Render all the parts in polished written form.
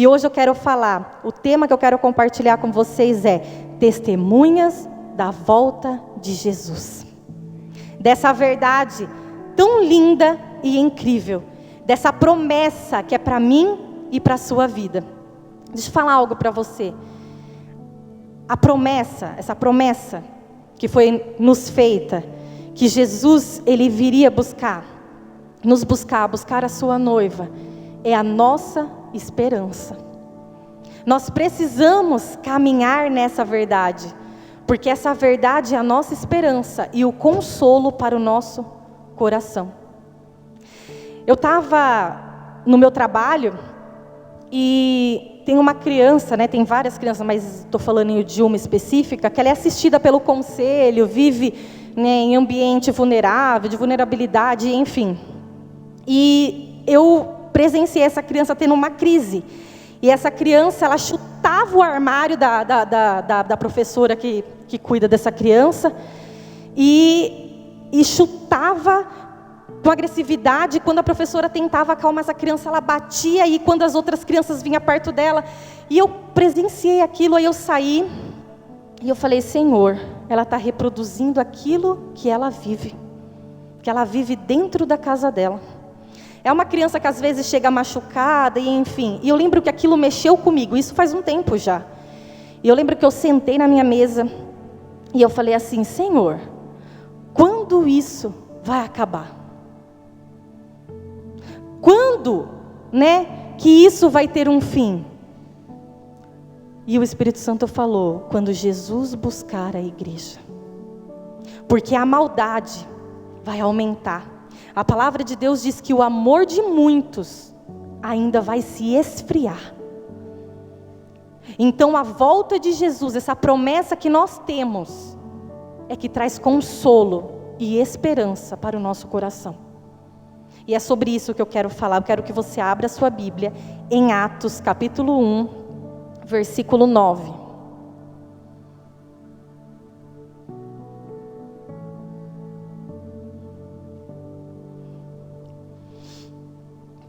E hoje eu quero falar, o tema que eu quero compartilhar com vocês é testemunhas da volta de Jesus. Dessa verdade tão linda e incrível, dessa promessa que é para mim e para a sua vida. Deixa eu falar algo para você. A promessa, essa promessa que foi nos feita, que Jesus, ele viria buscar a sua noiva, é a nossa esperança. Nós precisamos caminhar nessa verdade, porque essa verdade é a nossa esperança e o consolo para o nosso coração. Eu estava no meu trabalho e tem uma criança, né, tem várias crianças, mas estou falando de uma específica, que ela é assistida pelo conselho, vive, né, em ambiente vulnerável, de vulnerabilidade, enfim. E eu presenciei essa criança tendo uma crise. E essa criança, ela chutava o armário da professora que cuida dessa criança. E chutava com agressividade. Quando a professora tentava acalmar essa criança, ela batia. E quando as outras crianças vinham perto dela. E eu presenciei aquilo, aí eu saí. E eu falei, Senhor, ela está reproduzindo aquilo que ela vive. Que ela vive dentro da casa dela. É uma criança que às vezes chega machucada, e enfim. E eu lembro que aquilo mexeu comigo, isso faz um tempo já. E eu lembro que eu sentei na minha mesa, e eu falei assim, Senhor, quando isso vai acabar? Quando, né, que isso vai ter um fim? E o Espírito Santo falou, quando Jesus buscar a igreja. Porque a maldade vai aumentar. A palavra de Deus diz que o amor de muitos ainda vai se esfriar. Então a volta de Jesus, essa promessa que nós temos, é que traz consolo e esperança para o nosso coração. E é sobre isso que eu quero falar. Eu quero que você abra a sua Bíblia em Atos capítulo 1, versículo 9.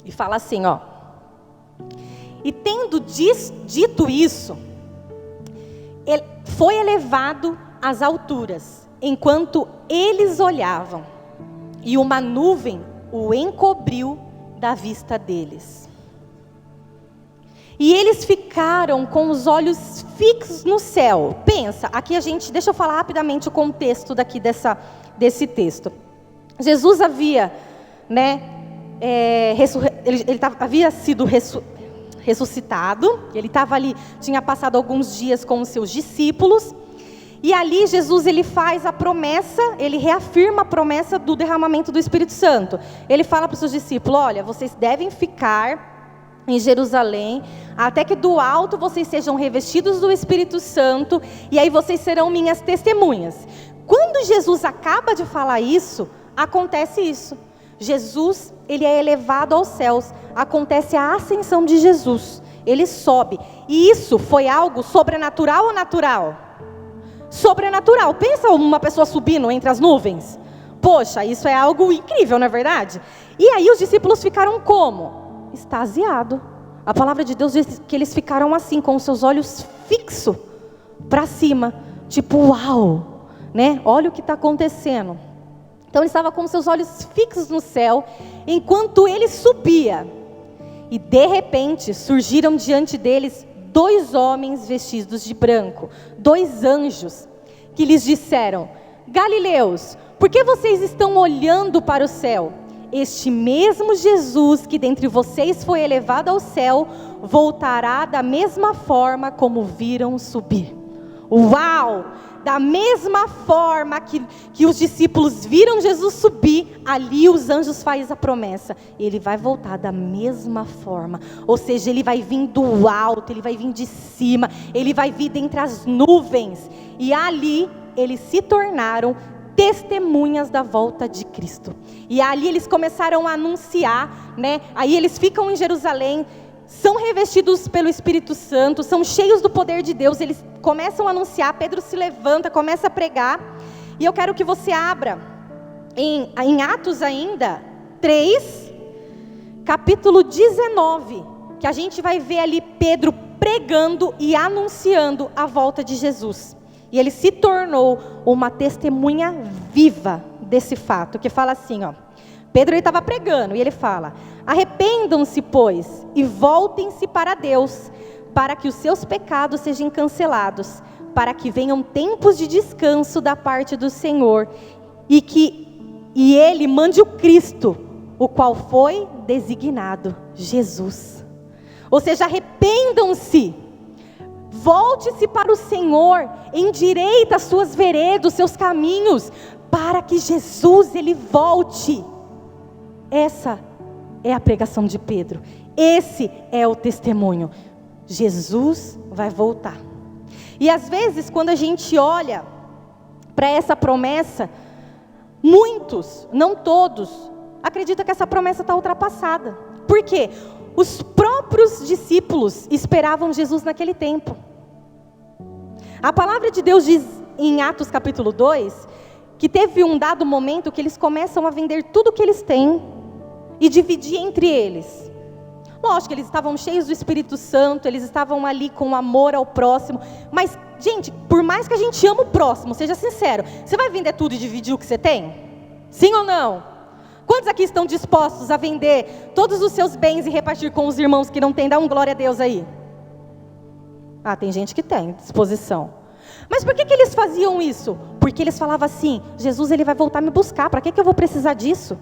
E fala assim, ó. E tendo dito isso, ele foi elevado às alturas, enquanto eles olhavam, e uma nuvem o encobriu da vista deles. E eles ficaram com os olhos fixos no céu. Pensa, aqui deixa eu falar rapidamente o contexto desse texto. Jesus havia, né, havia sido ressuscitado, ele estava ali, tinha passado alguns dias com os seus discípulos, e ali Jesus, ele faz a promessa, ele reafirma a promessa do derramamento do Espírito Santo. Ele fala para os seus discípulos, olha, vocês devem ficar em Jerusalém, até que do alto vocês sejam revestidos do Espírito Santo, e aí vocês serão minhas testemunhas. Quando Jesus acaba de falar isso, acontece isso. Jesus, ele é elevado aos céus, acontece a ascensão de Jesus, ele sobe, e isso foi algo sobrenatural ou natural? Sobrenatural. Pensa uma pessoa subindo entre as nuvens, poxa, isso é algo incrível, não é verdade? E aí os discípulos ficaram como? Extasiados. A palavra de Deus diz que eles ficaram assim, com os seus olhos fixos para cima, tipo, uau, né? Olha o que está acontecendo. Então ele estava com seus olhos fixos no céu, enquanto ele subia. E de repente surgiram diante deles 2 homens vestidos de branco, 2 anjos, que lhes disseram, Galileus, por que vocês estão olhando para o céu? Este mesmo Jesus que dentre vocês foi elevado ao céu, voltará da mesma forma como viram subir. Uau! Da mesma forma que os discípulos viram Jesus subir, ali os anjos fazem a promessa. Ele vai voltar da mesma forma. Ou seja, ele vai vir do alto, ele vai vir de cima, ele vai vir dentre as nuvens. E ali eles se tornaram testemunhas da volta de Cristo. E ali eles começaram a anunciar, né? Aí eles ficam em Jerusalém, são revestidos pelo Espírito Santo, são cheios do poder de Deus, eles começam a anunciar, Pedro se levanta, começa a pregar, e eu quero que você abra, em Atos ainda, 3, capítulo 19, que a gente vai ver ali Pedro pregando e anunciando a volta de Jesus. E ele se tornou uma testemunha viva desse fato, que fala assim, ó. Pedro estava pregando e ele fala: arrependam-se, pois, e voltem-se para Deus, para que os seus pecados sejam cancelados, para que venham tempos de descanso da parte do Senhor, e Ele mande o Cristo, o qual foi designado, Jesus. Ou seja, arrependam-se, volte-se para o Senhor, endireita as suas veredas, os seus caminhos, para que Jesus, Ele volte. Essa é a pregação de Pedro, esse é o testemunho. Jesus vai voltar. E às vezes, quando a gente olha para essa promessa, muitos, não todos, acreditam que essa promessa está ultrapassada. Por quê? Os próprios discípulos esperavam Jesus naquele tempo. A palavra de Deus diz em Atos capítulo 2, que teve um dado momento que eles começam a vender tudo que eles têm e dividir entre eles. Lógico que eles estavam cheios do Espírito Santo, eles estavam ali com amor ao próximo, mas, gente, por mais que a gente ama o próximo, seja sincero, você vai vender tudo e dividir o que você tem? Sim ou não? Quantos aqui estão dispostos a vender todos os seus bens e repartir com os irmãos que não têm? Dá um glória a Deus aí. Ah, tem gente que tem disposição. Mas por que eles faziam isso? Porque eles falavam assim: Jesus, Ele vai voltar me buscar, para que eu vou precisar disso?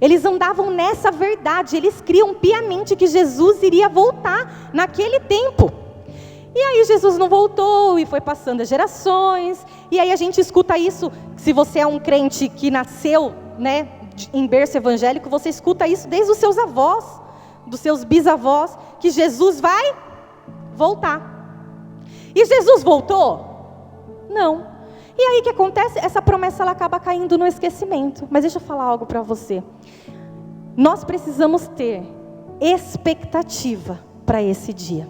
Eles andavam nessa verdade, eles criam piamente que Jesus iria voltar naquele tempo. E aí Jesus não voltou e foi passando as gerações, e aí a gente escuta isso, se você é um crente que nasceu, né, em berço evangélico, você escuta isso desde os seus avós, dos seus bisavós, que Jesus vai voltar. E Jesus voltou? Não. E aí o que acontece? Essa promessa ela acaba caindo no esquecimento. Mas deixa eu falar algo para você. Nós precisamos ter expectativa para esse dia.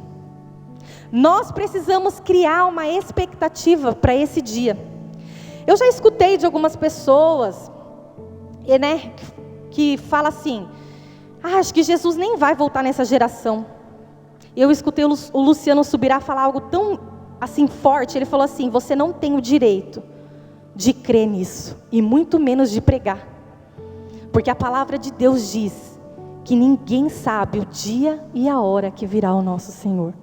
Nós precisamos criar uma expectativa para esse dia. Eu já escutei de algumas pessoas, né, que fala assim: acho que Jesus nem vai voltar nessa geração. Eu escutei o Luciano Subirá falar algo tão assim forte. Ele falou assim: você não tem o direito de crer nisso, e muito menos de pregar, porque a palavra de Deus diz que ninguém sabe o dia e a hora que virá o nosso Senhor.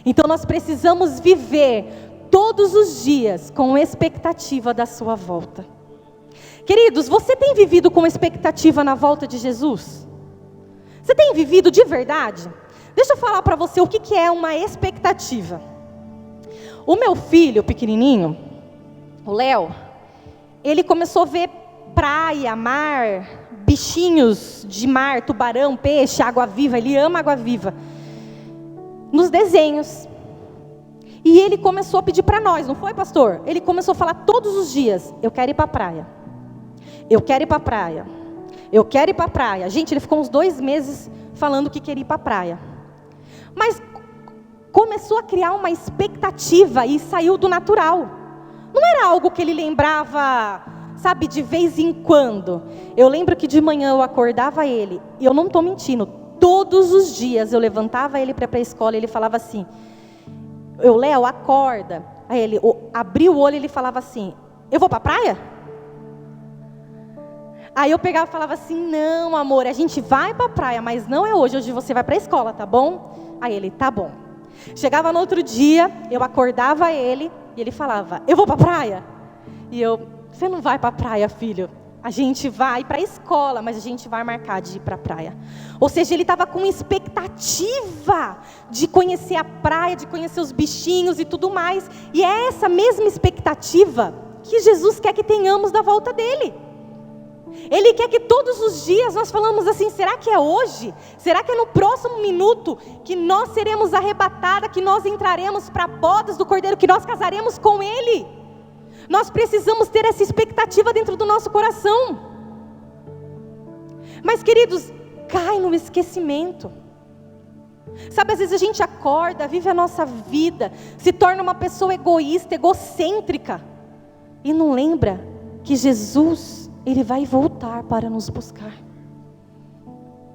Então nós precisamos viver todos os dias com expectativa da sua volta. Queridos, você tem vivido com expectativa na volta de Jesus? Você tem vivido de verdade? Deixa eu falar para você o que é uma expectativa. O meu filho pequenininho, o Léo, ele começou a ver praia, mar, bichinhos de mar, tubarão, peixe, água viva. Ele ama água viva, nos desenhos. E ele começou a pedir para nós, não foi, pastor? Ele começou a falar todos os dias: eu quero ir para a praia, eu quero ir para a praia, eu quero ir para a praia. Gente, ele ficou uns 2 meses falando que queria ir para a praia. Mas começou a criar uma expectativa e saiu do natural. Não era algo que ele lembrava, sabe, de vez em quando. Eu lembro que de manhã eu acordava ele, e eu não estou mentindo, todos os dias eu levantava ele para ir para a escola e ele falava assim: Léo, acorda. Aí ele abriu o olho e ele falava assim: eu vou para a praia? Aí eu pegava e falava assim: não, amor, a gente vai para a praia, mas não é hoje, hoje você vai para a escola, tá bom? Aí ele: tá bom. Chegava no outro dia, eu acordava ele e ele falava: eu vou para a praia? E eu: você não vai para a praia, filho. A gente vai para a escola, mas a gente vai marcar de ir para a praia. Ou seja, ele estava com expectativa de conhecer a praia, de conhecer os bichinhos e tudo mais. E é essa mesma expectativa que Jesus quer que tenhamos da volta dele. Ele quer que todos os dias nós falamos assim: será que é hoje? Será que é no próximo minuto que nós seremos arrebatados, que nós entraremos para bodas do Cordeiro, que nós casaremos com Ele? Nós precisamos ter essa expectativa dentro do nosso coração. Mas, queridos, cai no esquecimento. Sabe, às vezes a gente acorda, vive a nossa vida, se torna uma pessoa egoísta, egocêntrica, e não lembra que Jesus, Ele vai voltar para nos buscar.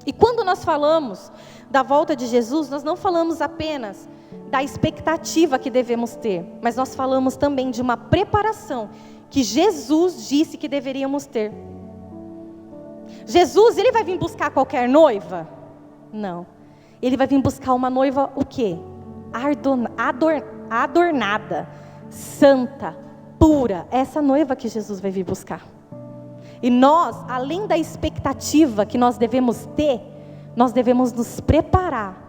E quando nós falamos da volta de Jesus, nós não falamos apenas da expectativa que devemos ter, mas nós falamos também de uma preparação que Jesus disse que deveríamos ter. Jesus, ele vai vir buscar qualquer noiva? Não. Ele vai vir buscar uma noiva o quê? Adornada, santa, pura. É essa noiva que Jesus vai vir buscar. E nós, além da expectativa que nós devemos ter, nós devemos nos preparar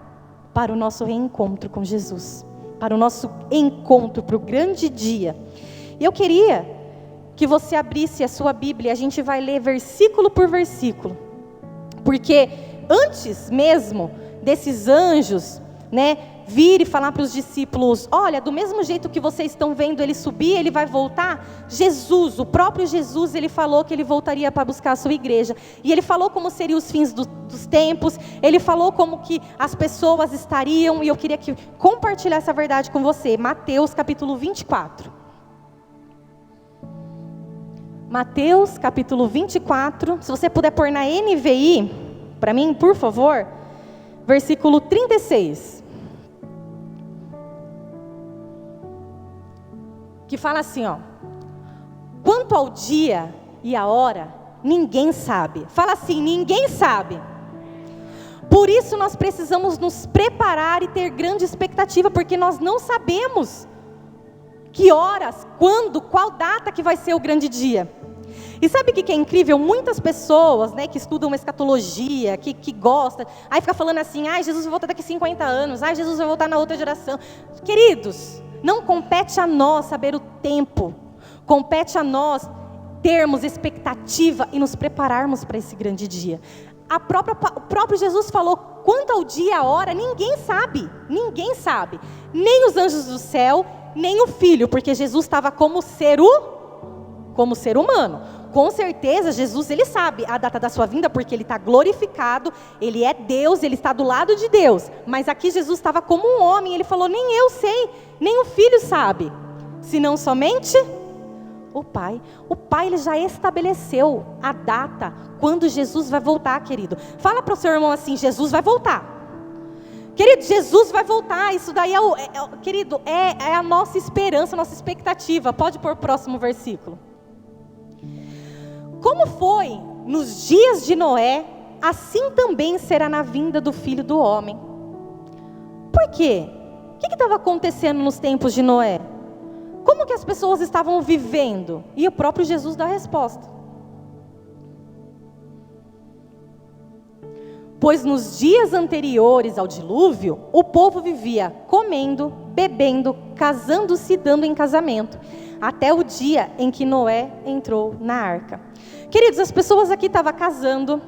para o nosso reencontro com Jesus, para o nosso encontro, para o grande dia. E eu queria que você abrisse a sua Bíblia, a gente vai ler versículo por versículo, porque antes mesmo desses anjos, vir e falar para os discípulos, olha, do mesmo jeito que vocês estão vendo ele subir, ele vai voltar. Jesus, o próprio Jesus, ele falou que ele voltaria para buscar a sua igreja, e ele falou como seriam os fins dos tempos, ele falou como que as pessoas estariam, e eu queria compartilhar essa verdade com você. Mateus capítulo 24. Mateus capítulo 24, se você puder pôr na NVI, para mim, por favor, versículo 36. Que fala assim, quanto ao dia e a hora, ninguém sabe. Fala assim, ninguém sabe. Por isso nós precisamos nos preparar e ter grande expectativa, porque nós não sabemos que horas, quando, qual data que vai ser o grande dia. E sabe o que é incrível? Muitas pessoas, que estudam escatologia, que gostam, aí fica falando assim, Jesus vai voltar daqui 50 anos, Jesus vai voltar na outra geração. Queridos, não compete a nós saber o tempo, compete a nós termos expectativa e nos prepararmos para esse grande dia. O próprio Jesus falou, quanto ao dia e a hora, ninguém sabe, nem os anjos do céu, nem o Filho, porque Jesus estava como ser humano. Com certeza Jesus, ele sabe a data da sua vinda, porque ele está glorificado, ele é Deus, ele está do lado de Deus. Mas aqui Jesus estava como um homem, ele falou, nem eu sei, nem o Filho sabe, senão somente o Pai. O Pai, ele já estabeleceu a data, quando Jesus vai voltar, querido. Fala para o seu irmão assim, Jesus vai voltar. Querido, Jesus vai voltar, isso daí querido, é a nossa esperança, a nossa expectativa. Pode pôr o próximo versículo. Como foi nos dias de Noé, assim também será na vinda do Filho do Homem. Por quê? O que estava acontecendo nos tempos de Noé? Como que as pessoas estavam vivendo? E o próprio Jesus dá a resposta. Pois nos dias anteriores ao dilúvio, o povo vivia comendo, bebendo, casando-se e dando em casamento, até o dia em que Noé entrou na arca. Queridos, as pessoas aqui estavam casando,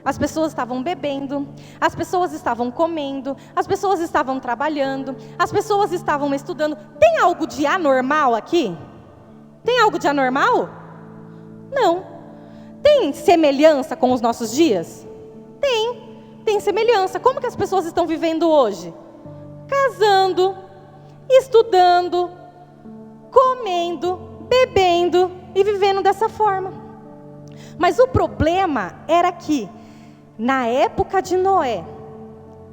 as pessoas estavam bebendo, as pessoas estavam comendo, as pessoas estavam trabalhando, as pessoas estavam estudando. Tem algo de anormal aqui? Tem algo de anormal? Não. Tem semelhança com os nossos dias? Tem semelhança. Como que as pessoas estão vivendo hoje? Casando, estudando, comendo, bebendo e vivendo dessa forma. Mas o problema era que, na época de Noé,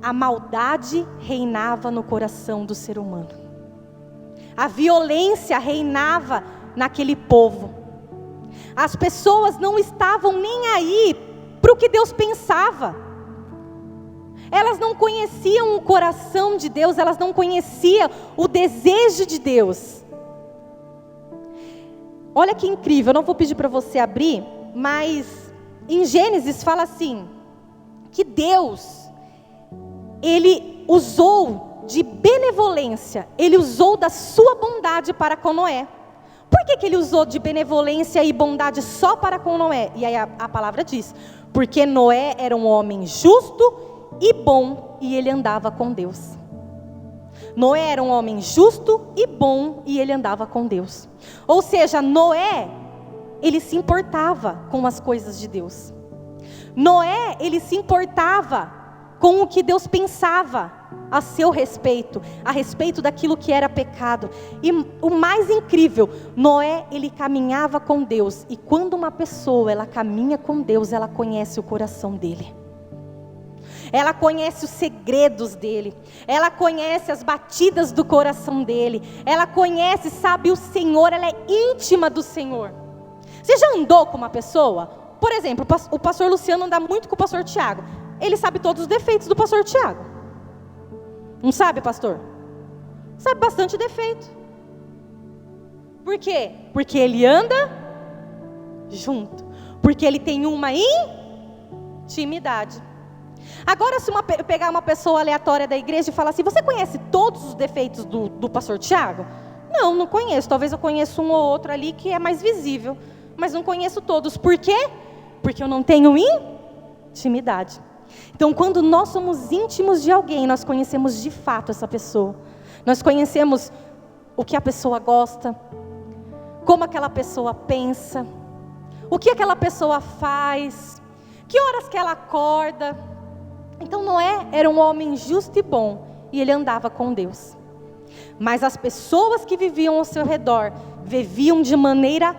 a maldade reinava no coração do ser humano. A violência reinava naquele povo. As pessoas não estavam nem aí para o que Deus pensava. Elas não conheciam o coração de Deus, elas não conheciam o desejo de Deus. Olha que incrível, eu não vou pedir para você abrir, mas em Gênesis fala assim, que Deus, ele usou de benevolência, ele usou da sua bondade para com Noé. Por que ele usou de benevolência e bondade só para com Noé? E aí a palavra diz, porque Noé era um homem justo e bom, e ele andava com Deus. Noé era um homem justo e bom, e ele andava com Deus. Ou seja, Noé, ele se importava com as coisas de Deus. Noé, ele se importava com o que Deus pensava a seu respeito, a respeito daquilo que era pecado. E o mais incrível, Noé, ele caminhava com Deus. E quando uma pessoa, ela caminha com Deus, ela conhece o coração dele. ela conhece os segredos dele, ela conhece as batidas do coração dele, ela conhece, sabe o Senhor, ela é íntima do Senhor. Você já andou com uma pessoa? Por exemplo, o pastor Luciano anda muito com o pastor Tiago. Ele sabe todos os defeitos do pastor Tiago. Não sabe, pastor? Sabe bastante defeito. Por quê? Porque ele anda junto. Porque ele tem uma intimidade. Agora, se eu pegar uma pessoa aleatória da igreja e falar assim, você conhece todos os defeitos do pastor Tiago? Não, não conheço. Talvez eu conheça um ou outro ali que é mais visível. Mas não conheço todos. Por quê? Porque eu não tenho intimidade. Então, quando nós somos íntimos de alguém, nós conhecemos de fato essa pessoa. Nós conhecemos o que a pessoa gosta, como aquela pessoa pensa, o que aquela pessoa faz, que horas que ela acorda. Então Noé era um homem justo e bom, e ele andava com Deus. Mas as pessoas que viviam ao seu redor, viviam de maneira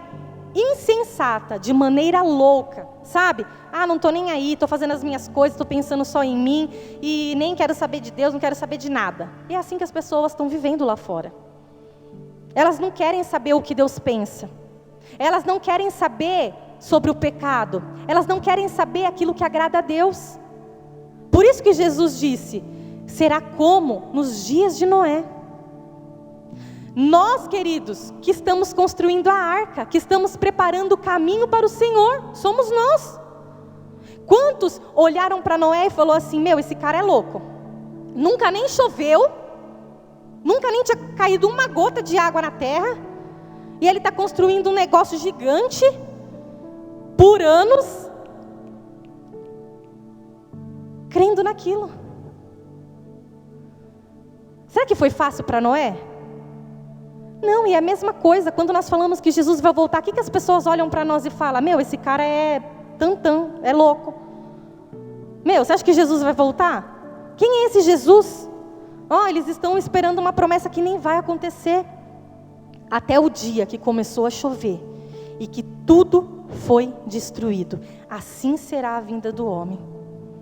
insensata, de maneira louca, sabe? Não estou nem aí, estou fazendo as minhas coisas, estou pensando só em mim, e nem quero saber de Deus, não quero saber de nada. E é assim que as pessoas estão vivendo lá fora. Elas não querem saber o que Deus pensa. Elas não querem saber sobre o pecado. Elas não querem saber aquilo que agrada a Deus. Por isso que Jesus disse, será como nos dias de Noé. Nós, queridos, que estamos construindo a arca, que estamos preparando o caminho para o Senhor, somos nós. Quantos olharam para Noé e falaram assim, esse cara é louco. Nunca nem choveu, nunca nem tinha caído uma gota de água na terra, e ele está construindo um negócio gigante, por anos, crendo naquilo. Será que foi fácil para Noé? Não, e é a mesma coisa, quando nós falamos que Jesus vai voltar, o que as pessoas olham para nós e falam, esse cara é tantã, é louco. Você acha que Jesus vai voltar? Quem é esse Jesus? Eles estão esperando uma promessa que nem vai acontecer. Até o dia que começou a chover, e que tudo foi destruído. Assim será a vinda do homem,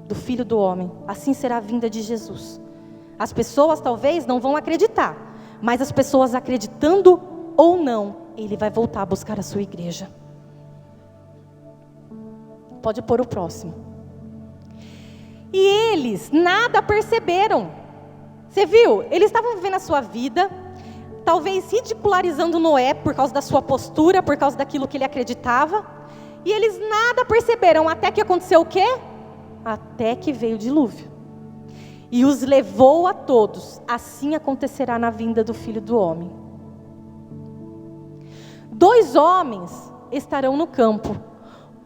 do Filho do Homem, assim será a vinda de Jesus. As pessoas talvez não vão acreditar, mas as pessoas acreditando ou não, Ele vai voltar a buscar a sua igreja. Pode pôr o próximo. E eles nada perceberam. Você viu? Eles estavam vivendo a sua vida, talvez ridicularizando Noé por causa da sua postura, por causa daquilo que ele acreditava. E eles nada perceberam, até que aconteceu o quê? Até que veio o dilúvio. E os levou a todos. Assim acontecerá na vinda do Filho do Homem. 2 homens estarão no campo.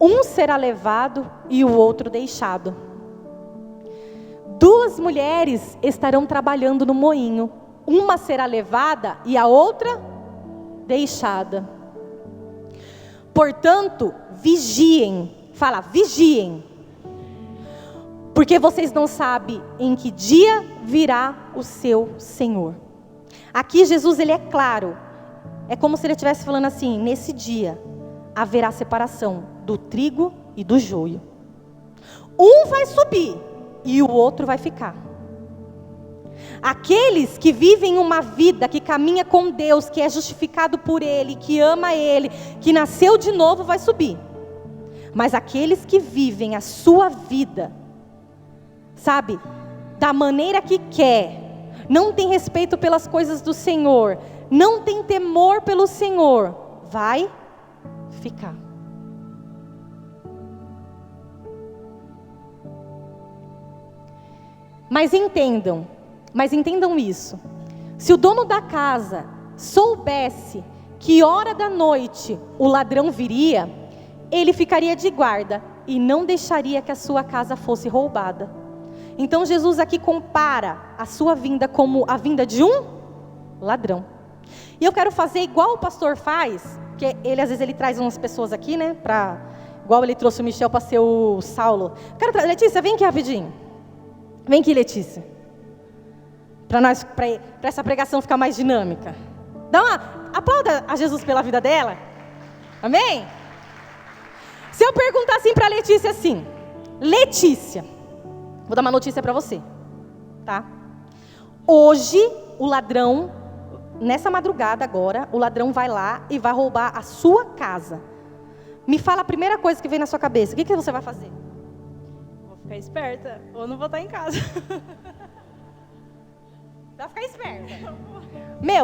Um será levado e o outro deixado. 2 mulheres estarão trabalhando no moinho. Uma será levada e a outra deixada. Portanto, vigiem. Fala, vigiem. Porque vocês não sabem em que dia virá o seu Senhor. Aqui Jesus, ele é claro. É como se ele estivesse falando assim, nesse dia haverá separação do trigo e do joio. Um vai subir e o outro vai ficar. Aqueles que vivem uma vida, que caminha com Deus, que é justificado por Ele, que ama Ele, que nasceu de novo, vai subir. Mas aqueles que vivem a sua vida, sabe, da maneira que quer, não tem respeito pelas coisas do Senhor, não tem temor pelo Senhor, vai ficar. Mas entendam isso. Se o dono da casa soubesse que hora da noite o ladrão viria, ele ficaria de guarda e não deixaria que a sua casa fosse roubada. Então Jesus aqui compara a sua vinda como a vinda de um ladrão. E eu quero fazer igual o pastor faz, que ele às vezes ele traz umas pessoas aqui, né, igual ele trouxe o Michel para ser o Saulo. Letícia, vem aqui rapidinho. Vem aqui, Letícia. Para essa pregação ficar mais dinâmica. Aplauda a Jesus pela vida dela. Amém? Se eu perguntar assim para Letícia assim, Letícia, Vou dar uma notícia para você, tá? Hoje, o ladrão, nessa madrugada agora, o ladrão vai lá e vai roubar a sua casa. Me fala a primeira coisa que vem na sua cabeça. O que você vai fazer? Vou ficar esperta, ou não vou estar em casa. Vai ficar esperta.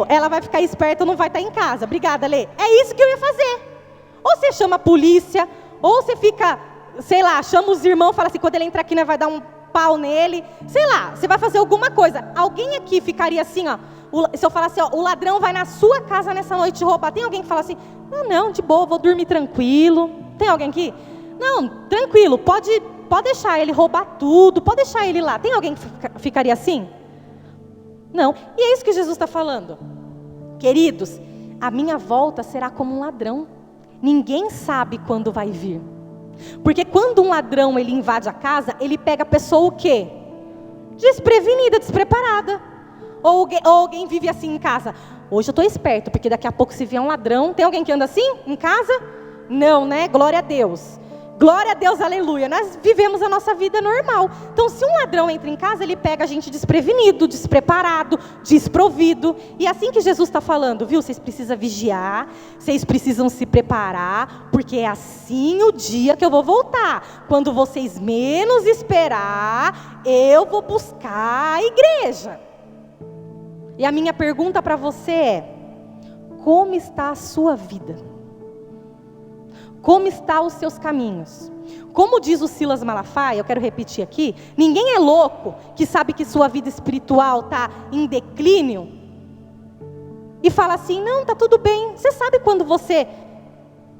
Ela vai ficar esperta ou não vai estar em casa. Obrigada, Lê. É isso que eu ia fazer. Ou você chama a polícia, ou você fica, sei lá, chama os irmãos e fala assim, quando ele entrar aqui, né, vai dar um pau nele. Sei lá, você vai fazer alguma coisa. Alguém aqui ficaria assim, ó. Se eu falar assim, ó, o ladrão vai na sua casa nessa noite roubar. Tem alguém que fala assim, não, de boa, vou dormir tranquilo. Tem alguém aqui? Não, tranquilo, pode deixar ele roubar tudo, pode deixar ele lá. Tem alguém que ficaria assim? Não, e é isso que Jesus está falando. Queridos, a minha volta será como um ladrão. Ninguém sabe quando vai vir. Porque quando um ladrão ele invade a casa, ele pega a pessoa o quê? Desprevenida, despreparada. Ou alguém vive assim em casa. Hoje eu estou esperto, porque daqui a pouco se vier um ladrão. Tem alguém que anda assim em casa? Não, né? Glória a Deus. Glória a Deus, aleluia. Nós vivemos a nossa vida normal. Então, se um ladrão entra em casa, ele pega a gente desprevenido, despreparado, desprovido. E é assim que Jesus está falando, viu? Vocês precisam vigiar, vocês precisam se preparar, porque é assim o dia que eu vou voltar. Quando vocês menos esperar, eu vou buscar a igreja. E a minha pergunta para você é, como está a sua vida? Como estão os seus caminhos? Como diz o Silas Malafaia, eu quero repetir aqui, ninguém é louco que sabe que sua vida espiritual está em declínio e fala assim, não, está tudo bem. Você sabe quando você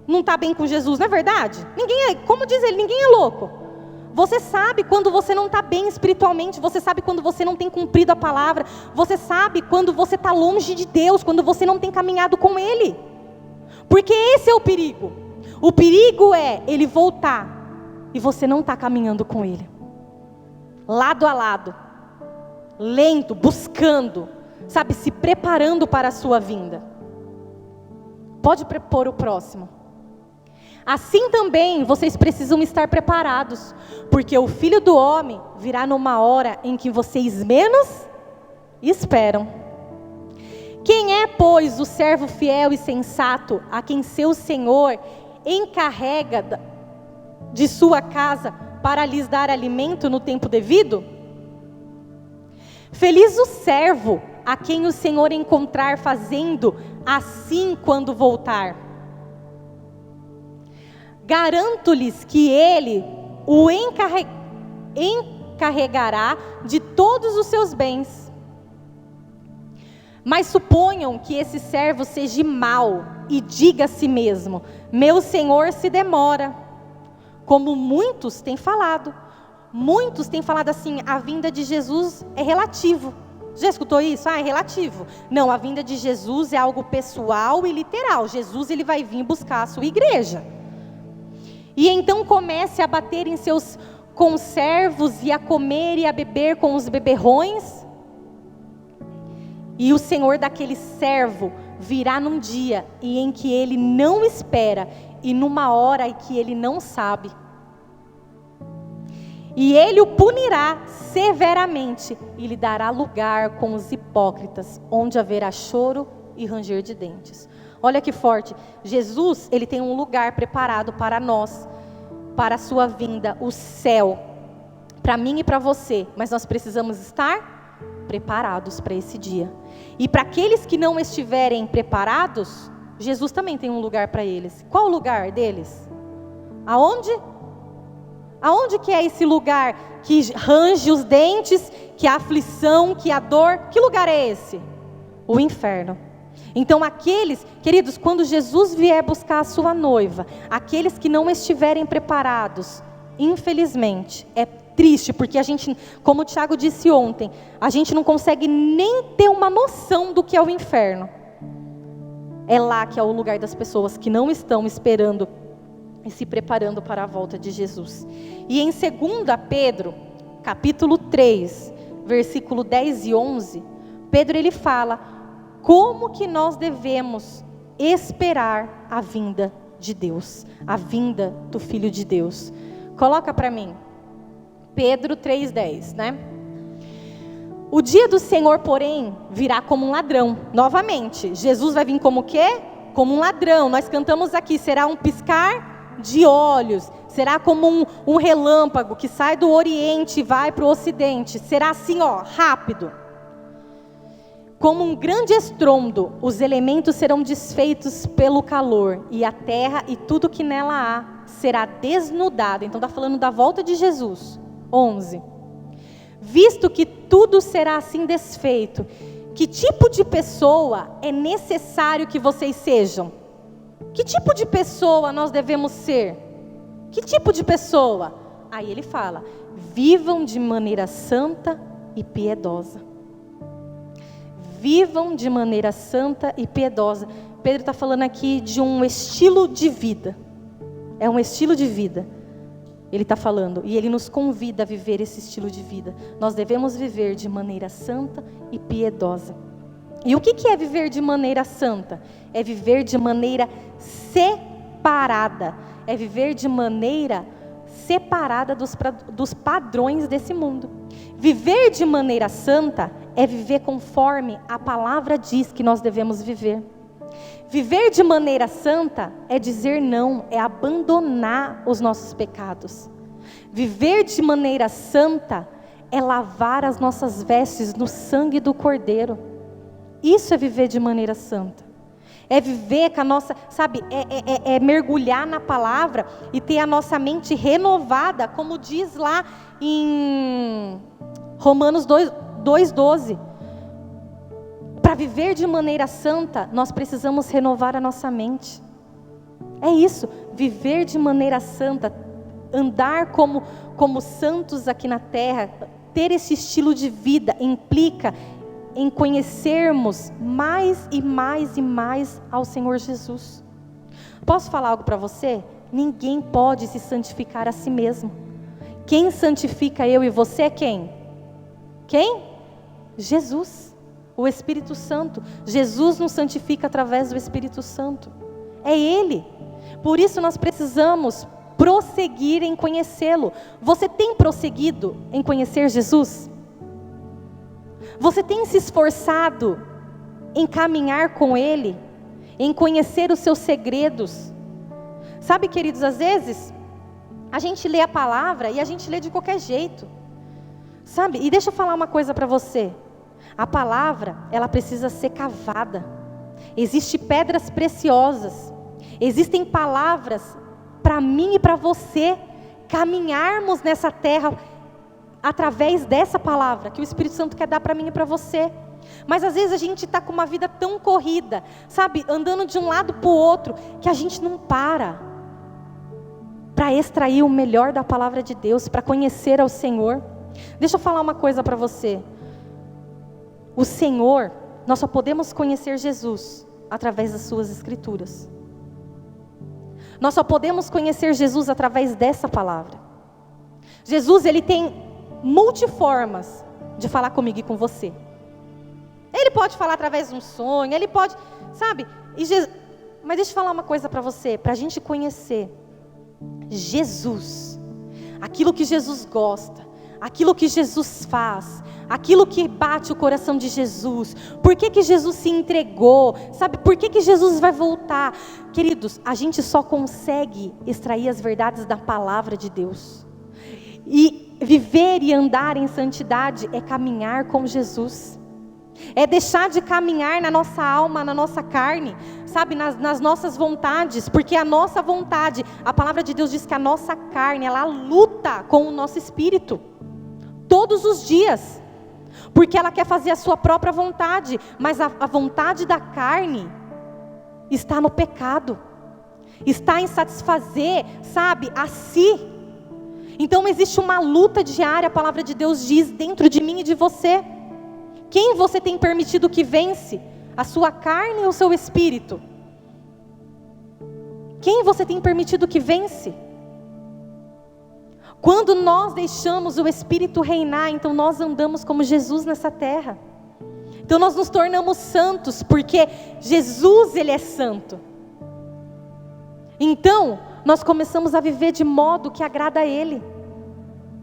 não está bem com Jesus, não é verdade? Como diz ele, ninguém é louco. Você sabe quando você não está bem espiritualmente, você sabe quando você não tem cumprido a palavra, você sabe quando você está longe de Deus, quando você não tem caminhado com Ele. Porque esse é o perigo. O perigo é ele voltar e você não está caminhando com ele. Lado a lado, lento, buscando, sabe, se preparando para a sua vinda. Pode prepor o próximo. Assim também vocês precisam estar preparados, porque o Filho do Homem virá numa hora em que vocês menos esperam. Quem é, pois, o servo fiel e sensato, a quem seu Senhor encarrega de sua casa para lhes dar alimento no tempo devido? Feliz o servo a quem o Senhor encontrar fazendo assim quando voltar. Garanto-lhes que ele o encarregará de todos os seus bens. Mas suponham que esse servo seja mau e diga a si mesmo, meu senhor se demora. Como muitos têm falado. Muitos têm falado assim, a vinda de Jesus é relativo. Já escutou isso? É relativo. Não, a vinda de Jesus é algo pessoal e literal. Jesus ele vai vir buscar a sua igreja. E então comece a bater em seus conservos e a comer e a beber com os beberrões. E o Senhor daquele servo virá num dia em que ele não espera e numa hora em que ele não sabe. E ele o punirá severamente e lhe dará lugar com os hipócritas, onde haverá choro e ranger de dentes. Olha que forte. Jesus, ele tem um lugar preparado para nós, para a sua vinda, o céu, para mim e para você. Mas nós precisamos estar preparados para esse dia. E para aqueles que não estiverem preparados, Jesus também tem um lugar para eles. Qual o lugar deles? Aonde? Aonde que é esse lugar que range os dentes, que a aflição, que a dor? Que lugar é esse? O inferno. Então aqueles, queridos, quando Jesus vier buscar a sua noiva, aqueles que não estiverem preparados, infelizmente, é triste, porque a gente, como o Tiago disse ontem, a gente não consegue nem ter uma noção do que é o inferno. É lá que é o lugar das pessoas que não estão esperando e se preparando para a volta de Jesus. E em 2 Pedro, capítulo 3, versículo 10 e 11, Pedro ele fala como que nós devemos esperar a vinda de Deus, a vinda do Filho de Deus. Coloca para mim. Pedro 3,10, né? O dia do Senhor, porém, virá como um ladrão. Novamente, Jesus vai vir como o quê? Como um ladrão. Nós cantamos aqui, será um piscar de olhos. Será como um relâmpago que sai do Oriente e vai para o Ocidente. Será assim, ó, rápido. Como um grande estrondo, os elementos serão desfeitos pelo calor. E a terra e tudo que nela há será desnudado. Então está falando da volta de Jesus. 11. Visto que tudo será assim desfeito, que tipo de pessoa é necessário que vocês sejam? Que tipo de pessoa nós devemos ser? Que tipo de pessoa? Aí ele fala, vivam de maneira santa e piedosa. Vivam de maneira santa e piedosa. Pedro está falando aqui de um estilo de vida. É um estilo de vida. Ele está falando, e ele nos convida a viver esse estilo de vida. Nós devemos viver de maneira santa e piedosa. E o que é viver de maneira santa? É viver de maneira separada. É viver de maneira separada dos padrões desse mundo. Viver de maneira santa é viver conforme a palavra diz que nós devemos viver. Viver de maneira santa é dizer não, é abandonar os nossos pecados. Viver de maneira santa é lavar as nossas vestes no sangue do Cordeiro. Isso é viver de maneira santa. É viver com a nossa, sabe, é mergulhar na palavra e ter a nossa mente renovada, como diz lá em Romanos 2,12. Para viver de maneira santa, nós precisamos renovar a nossa mente. É isso, viver de maneira santa, andar como santos aqui na terra, ter esse estilo de vida implica em conhecermos mais e mais e mais ao Senhor Jesus. Posso falar algo para você? Ninguém pode se santificar a si mesmo. Quem santifica eu e você é quem? Quem? Jesus. O Espírito Santo. Jesus nos santifica através do Espírito Santo. É Ele. Por isso nós precisamos prosseguir em conhecê-lo. Você tem prosseguido em conhecer Jesus? Você tem se esforçado em caminhar com Ele? Em conhecer os seus segredos? Sabe, queridos, às vezes a gente lê a palavra e a gente lê de qualquer jeito. Sabe? E deixa eu falar uma coisa para você. A palavra, ela precisa ser cavada. Existem pedras preciosas. Existem palavras para mim e para você caminharmos nessa terra através dessa palavra que o Espírito Santo quer dar para mim e para você. Mas às vezes a gente está com uma vida tão corrida, sabe, andando de um lado para o outro, que a gente não para extrair o melhor da palavra de Deus, para conhecer ao Senhor. Deixa eu falar uma coisa para você. O Senhor, nós só podemos conhecer Jesus através das suas escrituras. Nós só podemos conhecer Jesus através dessa palavra. Jesus, ele tem multiformas de falar comigo e com você. Ele pode falar através de um sonho, ele pode, sabe? Mas deixa eu falar uma coisa para você, para a gente conhecer Jesus, aquilo que Jesus gosta, aquilo que Jesus faz, aquilo que bate o coração de Jesus, por que Jesus se entregou, sabe, por que Jesus vai voltar? Queridos, a gente só consegue extrair as verdades da palavra de Deus, e viver e andar em santidade é caminhar com Jesus, é deixar de caminhar na nossa alma, na nossa carne, sabe, nas nossas vontades, porque a nossa vontade, a palavra de Deus diz que a nossa carne, ela luta com o nosso espírito, todos os dias, porque ela quer fazer a sua própria vontade, mas a vontade da carne está no pecado, está em satisfazer, sabe, a si. Então existe uma luta diária, a palavra de Deus diz, dentro de mim e de você. Quem você tem permitido que vence? A sua carne ou o seu espírito? Quem você tem permitido que vence? Quando nós deixamos o Espírito reinar, então nós andamos como Jesus nessa terra. Então nós nos tornamos santos, porque Jesus, Ele é santo. Então, nós começamos a viver de modo que agrada a Ele.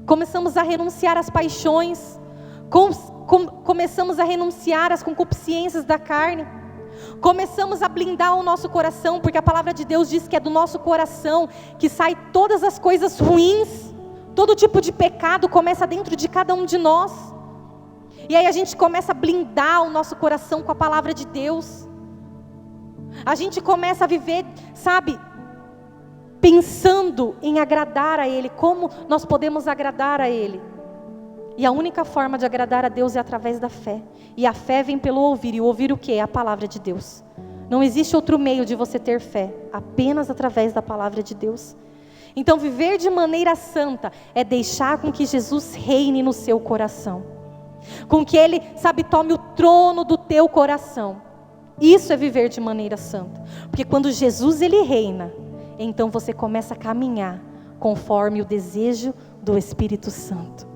Começamos a renunciar às paixões, começamos a renunciar às concupiscências da carne, começamos a blindar o nosso coração, porque a palavra de Deus diz que é do nosso coração que sai todas as coisas ruins, todo tipo de pecado começa dentro de cada um de nós, e aí a gente começa a blindar o nosso coração com a palavra de Deus, a gente começa a viver, sabe, pensando em agradar a Ele, como nós podemos agradar a Ele. E a única forma de agradar a Deus é através da fé. E a fé vem pelo ouvir. E o ouvir o quê? É a palavra de Deus. Não existe outro meio de você ter fé, apenas através da palavra de Deus. Então viver de maneira santa é deixar com que Jesus reine no seu coração. Com que Ele, sabe, tome o trono do teu coração. Isso é viver de maneira santa. Porque quando Jesus Ele reina, então você começa a caminhar conforme o desejo do Espírito Santo.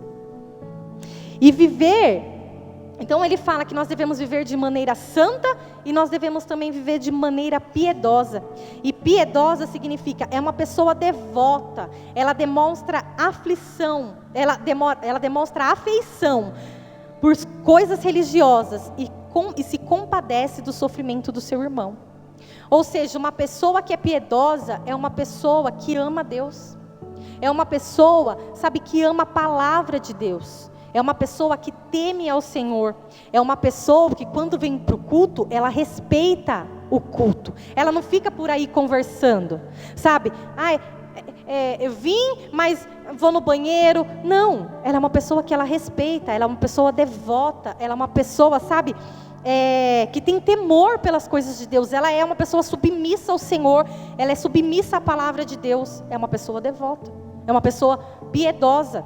E viver, então ele fala que nós devemos viver de maneira santa e nós devemos também viver de maneira piedosa. E piedosa significa, é uma pessoa devota, ela demonstra aflição, ela demonstra afeição por coisas religiosas e se compadece do sofrimento do seu irmão. Ou seja, uma pessoa que é piedosa é uma pessoa que ama Deus. É uma pessoa, sabe, que ama a palavra de Deus. É uma pessoa que teme ao Senhor. É uma pessoa que quando vem para o culto, ela respeita o culto. Ela não fica por aí conversando, sabe? Eu vim, mas vou no banheiro. Não, ela é uma pessoa que ela respeita. Ela é uma pessoa devota. Ela é uma pessoa, sabe, que tem temor pelas coisas de Deus. Ela é uma pessoa submissa ao Senhor. Ela é submissa à palavra de Deus. É uma pessoa devota. É uma pessoa piedosa,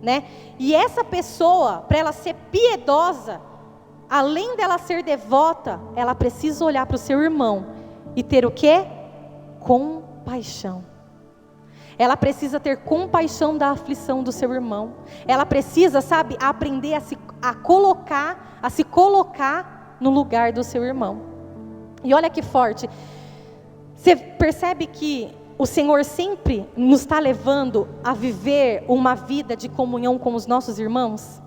né? E essa pessoa, para ela ser piedosa, além dela ser devota, ela precisa olhar para o seu irmão e ter o quê? Compaixão. Ela precisa ter compaixão da aflição do seu irmão. Ela precisa, sabe, aprender a se colocar no lugar do seu irmão. E olha que forte. Você percebe que o Senhor sempre nos está levando a viver uma vida de comunhão com os nossos irmãos?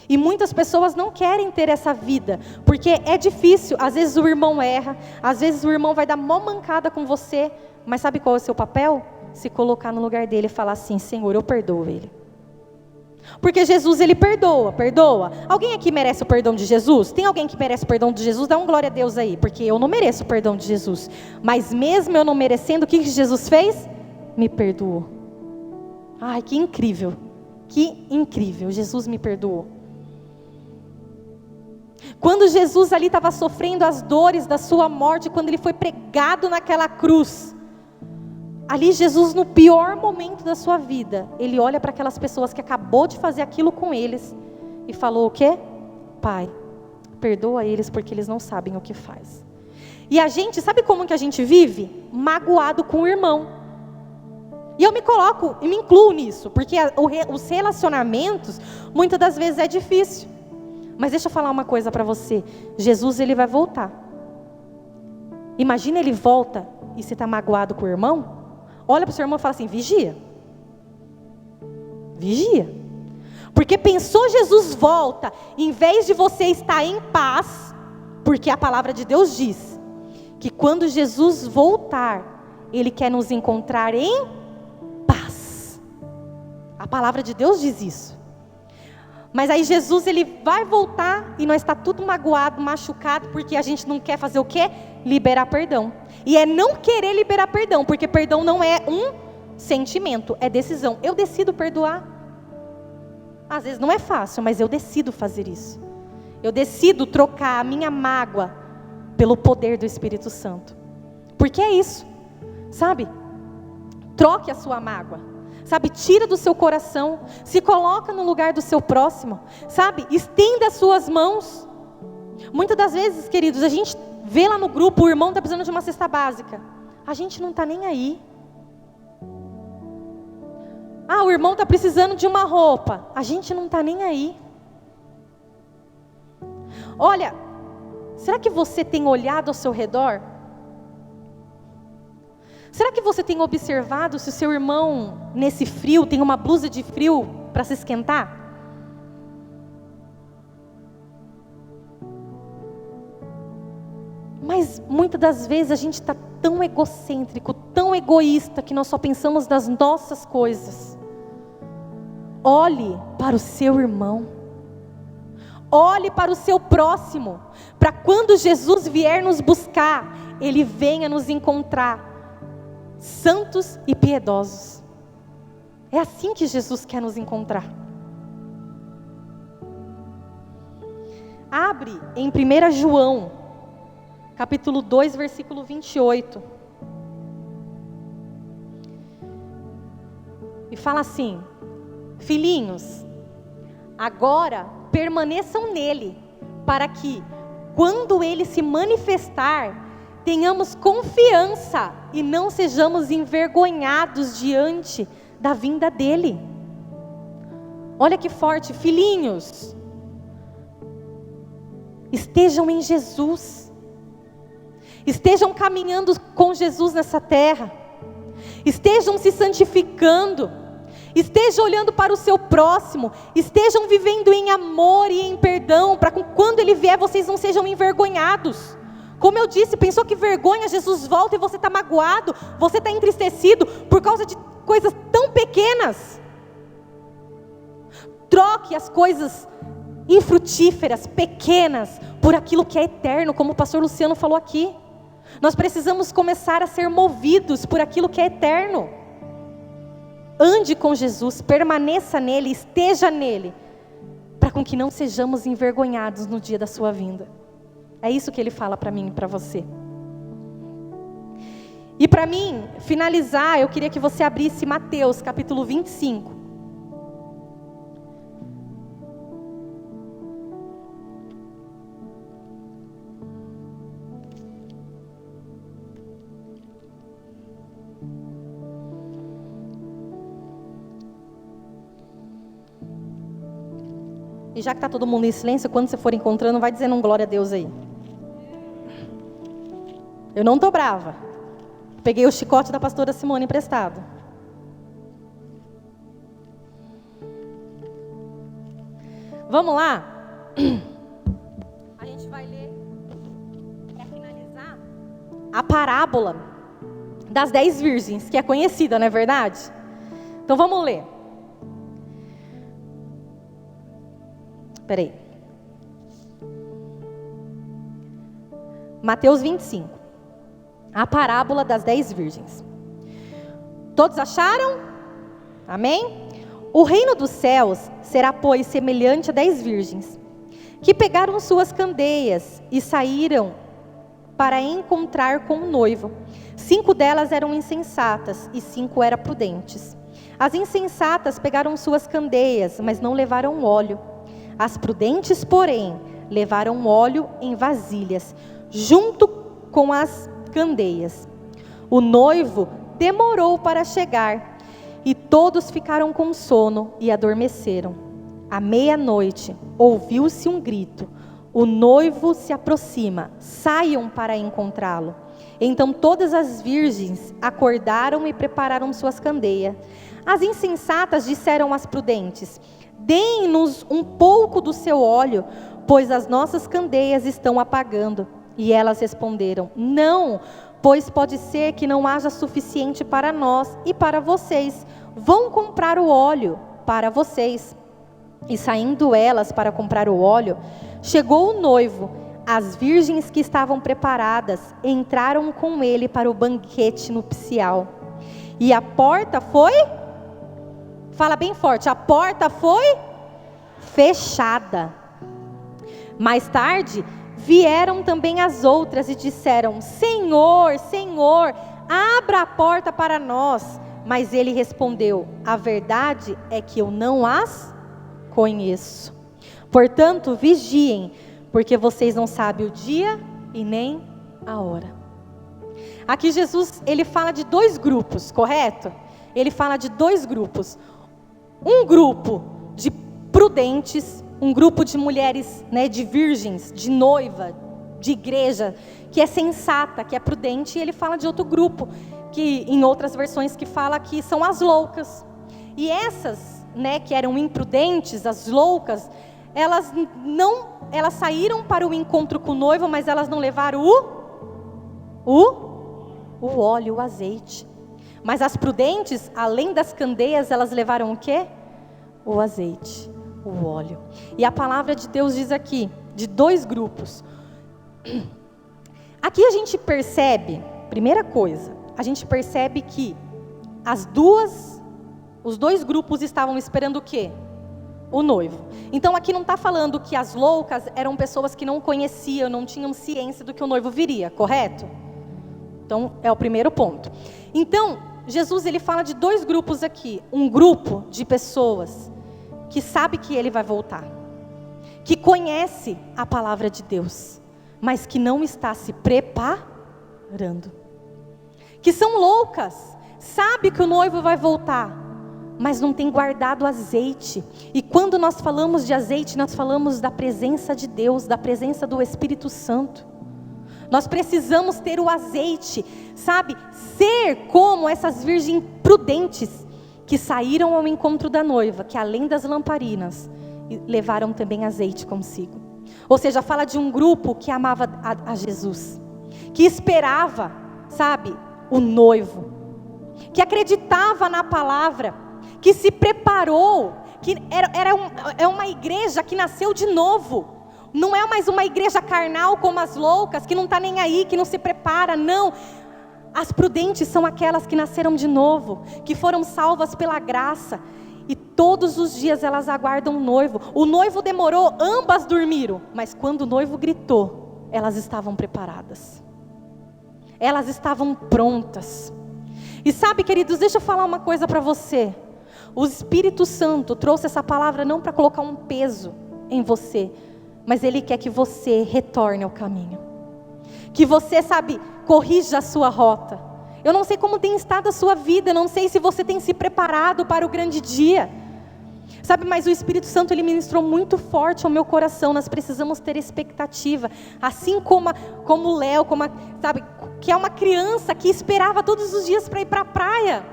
E muitas pessoas não querem ter essa vida, porque é difícil. Às vezes o irmão erra, às vezes o irmão vai dar mó mancada com você, mas sabe qual é o seu papel? Se colocar no lugar dele e falar assim: Senhor, eu perdoo ele. Porque Jesus, ele perdoa. Alguém aqui merece o perdão de Jesus? Tem alguém que merece o perdão de Jesus? Dá um glória a Deus aí, porque eu não mereço o perdão de Jesus. Mas mesmo eu não merecendo, o que Jesus fez? Me perdoou. Ai, que incrível. Que incrível, Jesus me perdoou. Quando Jesus ali estava sofrendo as dores da sua morte, quando ele foi pregado naquela cruz, ali Jesus, no pior momento da sua vida, ele olha para aquelas pessoas que acabou de fazer aquilo com eles e falou o quê? Pai, perdoa eles porque eles não sabem o que faz. E a gente, sabe como que a gente vive? Magoado com o irmão. E eu me coloco e me incluo nisso, porque os relacionamentos, muitas das vezes é difícil. Mas deixa eu falar uma coisa para você. Jesus, ele vai voltar. Imagina ele volta e você está magoado com o irmão? Olha para o seu irmão e fala assim: vigia. Vigia. Porque pensou, Jesus volta, em vez de você estar em paz, porque a palavra de Deus diz que quando Jesus voltar, Ele quer nos encontrar em paz. A palavra de Deus diz isso. Mas aí Jesus, ele vai voltar e nós está tudo magoado, machucado, porque a gente não quer fazer o quê? Liberar perdão. E é não querer liberar perdão, porque perdão não é um sentimento, é decisão. Eu decido perdoar. Às vezes não é fácil, mas eu decido fazer isso. Eu decido trocar a minha mágoa pelo poder do Espírito Santo. Porque é isso, sabe? Troque a sua mágoa. Sabe, tira do seu coração, se coloca no lugar do seu próximo, sabe, estenda as suas mãos. Muitas das vezes, queridos, a gente vê lá no grupo, o irmão está precisando de uma cesta básica, a gente não está nem aí. O irmão está precisando de uma roupa, a gente não está nem aí. Olha, será que você tem olhado ao seu redor? Será que você tem observado se o seu irmão, nesse frio, tem uma blusa de frio para se esquentar? Mas muitas das vezes a gente está tão egocêntrico, tão egoísta, que nós só pensamos nas nossas coisas. Olhe para o seu irmão. Olhe para o seu próximo, para quando Jesus vier nos buscar, Ele venha nos encontrar santos e piedosos. É assim que Jesus quer nos encontrar. Abre em 1 João, capítulo 2, versículo 28. E fala assim: filhinhos, agora permaneçam nele, para que, quando ele se manifestar, tenhamos confiança e não sejamos envergonhados diante da vinda dele. Olha que forte, filhinhos, estejam em Jesus, estejam caminhando com Jesus nessa terra, estejam se santificando, estejam olhando para o seu próximo, estejam vivendo em amor e em perdão, para que quando Ele vier vocês não sejam envergonhados. Como eu disse, pensou que vergonha, Jesus volta e você está magoado, você está entristecido por causa de coisas tão pequenas. Troque as coisas infrutíferas, pequenas, por aquilo que é eterno, como o pastor Luciano falou aqui. Nós precisamos começar a ser movidos por aquilo que é eterno. Ande com Jesus, permaneça nele, esteja nele, para com que não sejamos envergonhados no dia da sua vinda. É isso que ele fala para mim e para você. E para mim, finalizar, eu queria que você abrisse Mateus capítulo 25. E já que está todo mundo em silêncio, quando você for encontrando, vai dizendo um glória a Deus aí. Eu não estou brava. Peguei o chicote da pastora Simone emprestado. Vamos lá? A gente vai ler, para finalizar, a parábola das 10 virgens, que é conhecida, não é verdade? Então vamos ler. Peraí. Mateus 25. A parábola das 10 virgens. Todos acharam? Amém? O reino dos céus será, pois, semelhante a 10 virgens, que pegaram suas candeias e saíram para encontrar com o noivo. 5 delas eram insensatas e 5 eram prudentes. As insensatas pegaram suas candeias, mas não levaram óleo. As prudentes, porém, levaram óleo em vasilhas, junto com as candeias. O noivo demorou para chegar, e todos ficaram com sono e adormeceram. À meia-noite, ouviu-se um grito: o noivo se aproxima, saiam para encontrá-lo. Então todas as virgens acordaram e prepararam suas candeias. As insensatas disseram às prudentes: deem-nos um pouco do seu óleo, pois as nossas candeias estão apagando. E elas responderam: não, pois pode ser que não haja suficiente para nós e para vocês. Vão comprar o óleo para vocês. E saindo elas para comprar o óleo, chegou o noivo. As virgens que estavam preparadas entraram com ele para o banquete nupcial. E a porta foi... Fala bem forte, a porta foi fechada. Mais tarde, vieram também as outras e disseram: Senhor, Senhor, abra a porta para nós. Mas ele respondeu: a verdade é que eu não as conheço. Portanto, vigiem, porque vocês não sabem o dia e nem a hora. Aqui Jesus, ele fala de 2 grupos, correto? Ele fala de 2 grupos. Um grupo de prudentes, um grupo de mulheres, né, de virgens, de noiva, de igreja, que é sensata, que é prudente, e ele fala de outro grupo, que em outras versões que fala que são as loucas. E essas, né, que eram imprudentes, as loucas, elas saíram para o encontro com o noivo, mas elas não levaram o óleo, o azeite. Mas as prudentes, além das candeias, elas levaram o quê? O azeite, o óleo. E a palavra de Deus diz aqui, de 2 grupos. Aqui a gente percebe, primeira coisa, a gente percebe que os 2 grupos estavam esperando o quê? O noivo. Então aqui não está falando que as loucas eram pessoas que não conheciam, não tinham ciência do que o noivo viria, correto? Então é o primeiro ponto. Então Jesus ele fala de 2 grupos aqui. Um grupo de pessoas que sabe que ele vai voltar, que conhece a palavra de Deus, mas que não está se preparando. Que são loucas, sabe que o noivo vai voltar, mas não tem guardado azeite. E quando nós falamos de azeite, nós falamos da presença de Deus, da presença do Espírito Santo. Nós precisamos ter o azeite, sabe? Ser como essas virgens prudentes que saíram ao encontro da noiva, que além das lamparinas, levaram também azeite consigo. Ou seja, fala de um grupo que amava a Jesus, que esperava, sabe, o noivo, que acreditava na palavra, que se preparou, que é uma igreja que nasceu de novo. Não é mais uma igreja carnal como as loucas, que não está nem aí, que não se prepara, não. As prudentes são aquelas que nasceram de novo, que foram salvas pela graça, e todos os dias elas aguardam o noivo. O noivo demorou, ambas dormiram, mas quando o noivo gritou, elas estavam preparadas, elas estavam prontas. E sabe, queridos, deixa eu falar uma coisa para você. O Espírito Santo trouxe essa palavra não para colocar um peso em você, mas Ele quer que você retorne ao caminho, que você, sabe, corrija a sua rota. Eu não sei como tem estado a sua vida, eu não sei se você tem se preparado para o grande dia, sabe, mas o Espírito Santo, Ele ministrou muito forte ao meu coração. Nós precisamos ter expectativa, assim como o Léo, sabe, que é uma criança que esperava todos os dias para ir para a praia.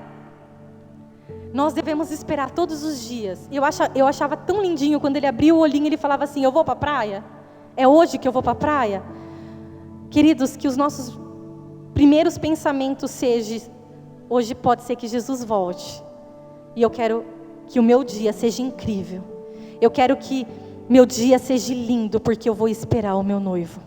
Nós devemos esperar todos os dias. Eu achava tão lindinho quando ele abria o olhinho e ele falava assim: eu vou para a praia? É hoje que eu vou para a praia? Queridos, que os nossos primeiros pensamentos sejam: hoje pode ser que Jesus volte, e eu quero que o meu dia seja incrível. Eu quero que meu dia seja lindo, porque eu vou esperar o meu noivo.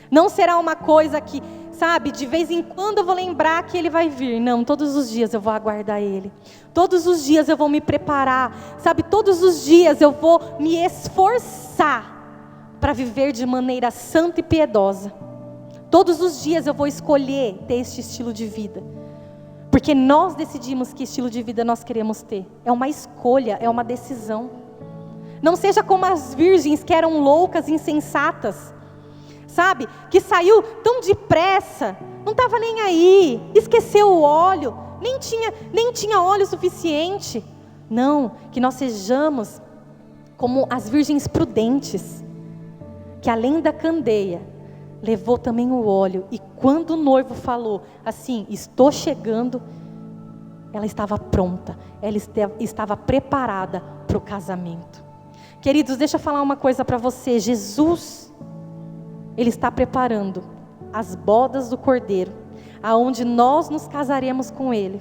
Não será uma coisa que, sabe, de vez em quando eu vou lembrar que ele vai vir. Não, todos os dias eu vou aguardar ele. Todos os dias eu vou me preparar, sabe, todos os dias eu vou me esforçar para viver de maneira santa e piedosa. Todos os dias eu vou escolher ter este estilo de vida, porque nós decidimos que estilo de vida nós queremos ter. É uma escolha, é uma decisão. Não seja como as virgens que eram loucas, insensatas, sabe, que saiu tão depressa, não estava nem aí, esqueceu o óleo, nem tinha óleo suficiente. Não, que nós sejamos como as virgens prudentes, que além da candeia, levou também o óleo, e quando o noivo falou assim: estou chegando, ela estava pronta, ela estava preparada para o casamento. Queridos, deixa eu falar uma coisa para você. Jesus, Ele está preparando as bodas do Cordeiro, aonde nós nos casaremos com Ele.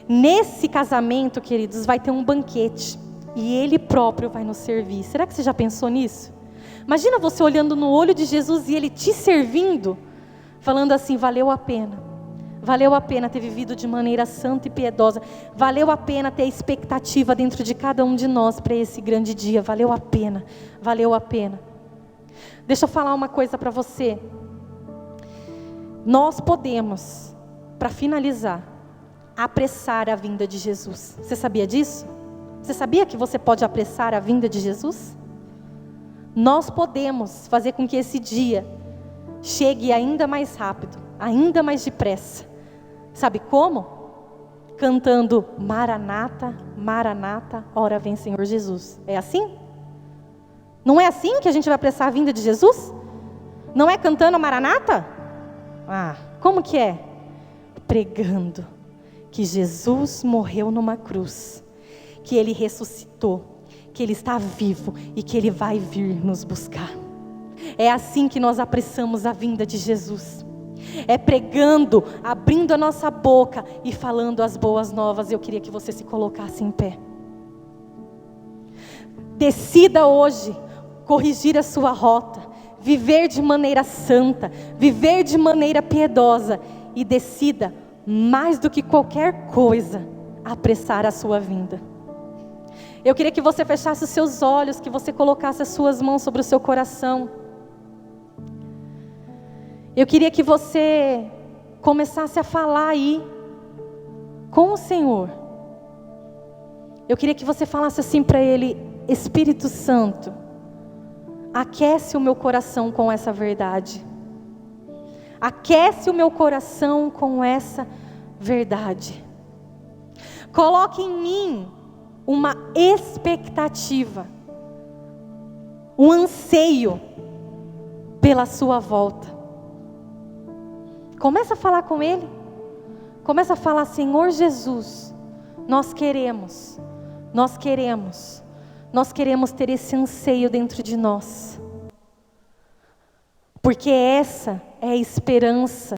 Nesse casamento, queridos, vai ter um banquete, e Ele próprio vai nos servir. Será que você já pensou nisso? Imagina você olhando no olho de Jesus e Ele te servindo, falando assim: valeu a pena. Valeu a pena ter vivido de maneira santa e piedosa. Valeu a pena ter expectativa dentro de cada um de nós para esse grande dia. Valeu a pena. Valeu a pena. Deixa eu falar uma coisa para você. Nós podemos, para finalizar, apressar a vinda de Jesus. Você sabia disso? Você sabia que você pode apressar a vinda de Jesus? Nós podemos fazer com que esse dia chegue ainda mais rápido, ainda mais depressa. Sabe como? Cantando Maranata, Maranata, ora vem Senhor Jesus. É assim? Não é assim que a gente vai apressar a vinda de Jesus? Não é cantando Maranata? Como que é? pregando que Jesus morreu numa cruz, que Ele ressuscitou, que Ele está vivo e que Ele vai vir nos buscar. É assim que nós apressamos a vinda de Jesus. É pregando, abrindo a nossa boca e falando as boas novas. Eu queria que você se colocasse em pé. Decida hoje corrigir a sua rota, viver de maneira santa, viver de maneira piedosa, e decida, mais do que qualquer coisa, apressar a sua vinda. Eu queria que você fechasse os seus olhos, que você colocasse as suas mãos sobre o seu coração. Eu queria que você começasse a falar aí com o Senhor. Eu queria que você falasse assim para Ele: Espírito Santo, aquece o meu coração com essa verdade. Aquece o meu coração com essa verdade. Coloque em mim uma expectativa, um anseio pela sua volta. Começa a falar com Ele. Começa a falar: Senhor Jesus, nós queremos ter esse anseio dentro de nós. Porque essa é a esperança